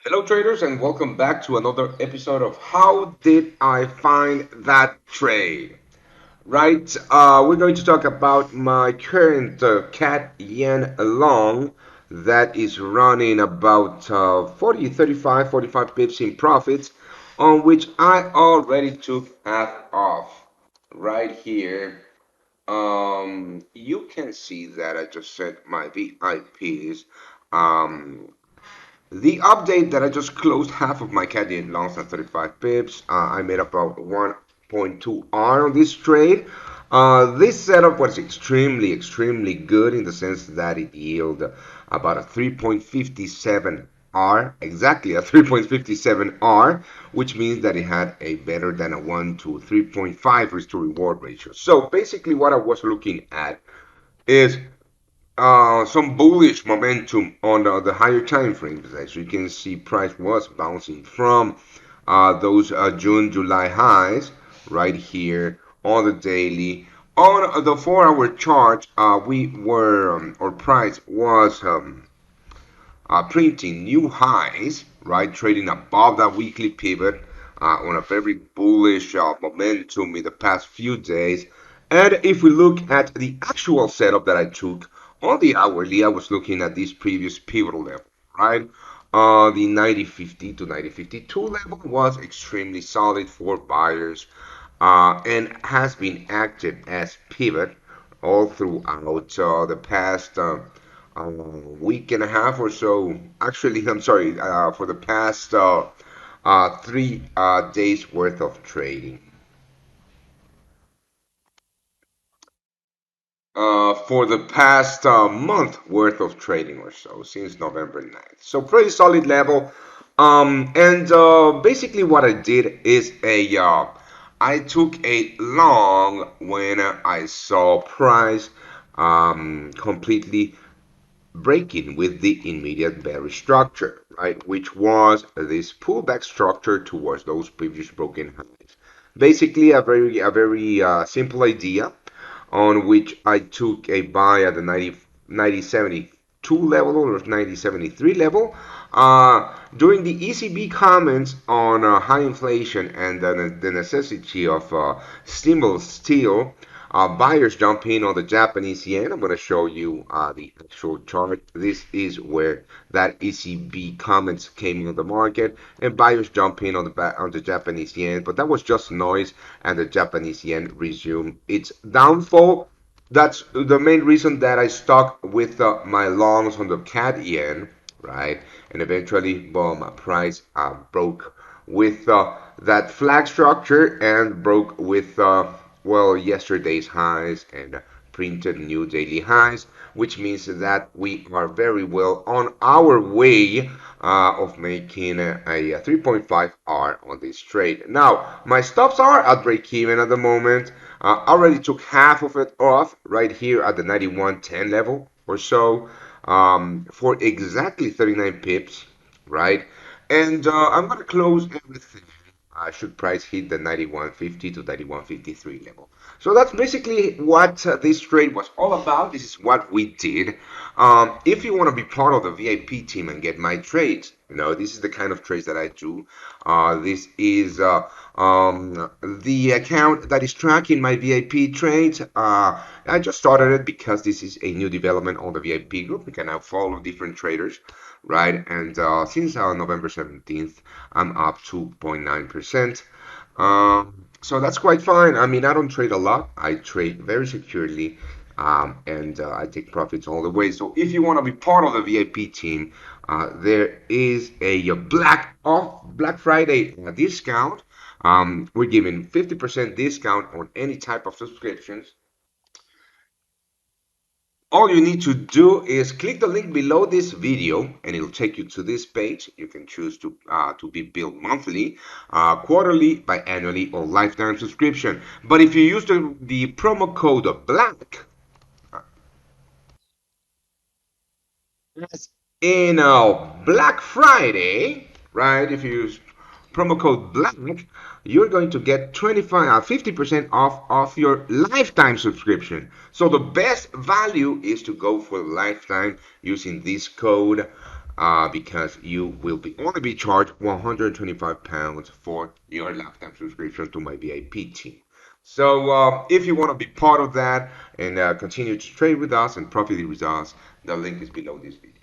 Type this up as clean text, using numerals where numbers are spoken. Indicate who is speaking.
Speaker 1: Hello, traders, and welcome back to another episode of How Did I Find That Trade? Right, we're going to talk about my current CAD yen long that is running about 40, 35, 45 pips in profits, on which I already took half off. Right here, you can see that I just set my VIPs. Um, the update that I just closed half of my caddy and longs at 35 pips. I made about 1.2 R on this trade. This setup was extremely good in the sense that it yielded about a 3.57 R, exactly a 3.57 R, which means that it had a better than a 1 to 3.5 risk to reward ratio. So basically what I was looking at is some bullish momentum on the higher time frames. As you can see, price was bouncing from those June, July highs right here on the daily. On the 4-hour chart, our price was printing new highs, right? Trading above that weekly pivot on a very bullish momentum in the past few days. And if we look at the actual setup that I took on the hourly, I was looking at this previous pivotal level, right? The 90.50 to 90.52 level was extremely solid for buyers and has been active as pivot all throughout the past week and a half or so. Actually, I'm sorry, for the past 3 days worth of trading. For the past month worth of trading or so, since November 9th. So pretty solid level. And basically what I did is I took a long when I saw price completely breaking with the immediate bearish structure, right? Which was this pullback structure towards those previous broken highs. Basically, a very simple idea on which I took a buy at the 90.72 level or 90.73 level. During the ECB comments on high inflation and the necessity of stimulus still, buyers jump in on the Japanese yen. I'm going to show you the actual chart. This is where that ECB comments came in the market, and buyers jump in on the Japanese yen. But that was just noise, and the Japanese yen resumed its downfall. That's the main reason that I stuck with my longs on the CAD yen, right? And eventually, boom, price broke with that flag structure and broke with well, yesterday's highs and printed new daily highs, which means that we are very well on our way of making a 3.5 R on this trade. Now, my stops are at break even at the moment. I already took half of it off right here at the 91.10 level or so for exactly 39 pips, right? And I'm going to close everything should price hit the 91.50 to 91.53 level. So that's basically what this trade was all about. This is what we did. If you want to be part of the VIP team and get my trades, this is the kind of trades that I do. This is the account that is tracking my VIP trades. I just started it because this is a new development on the VIP group. We can now follow different traders, right? And since November 17th, I'm up 2.9%. So that's quite fine. I mean, I don't trade a lot. I trade very securely, and I take profits all the way. So if you want to be part of the VIP team, there is a Black Friday discount. We're giving 50% discount on any type of subscriptions. All you need to do is click the link below this video and it'll take you to this page. You can choose to be billed monthly, quarterly, biannually, or lifetime subscription. But if you use the promo code BLACK, as in Black Friday, right? If you use promo code BLACK, you're going to get 50% off your lifetime subscription. So the best value is to go for lifetime using this code. because you will be only be charged £125 for your lifetime subscription to my VIP team. So if you want to be part of that and continue to trade with us and profit with us, the link is below this video.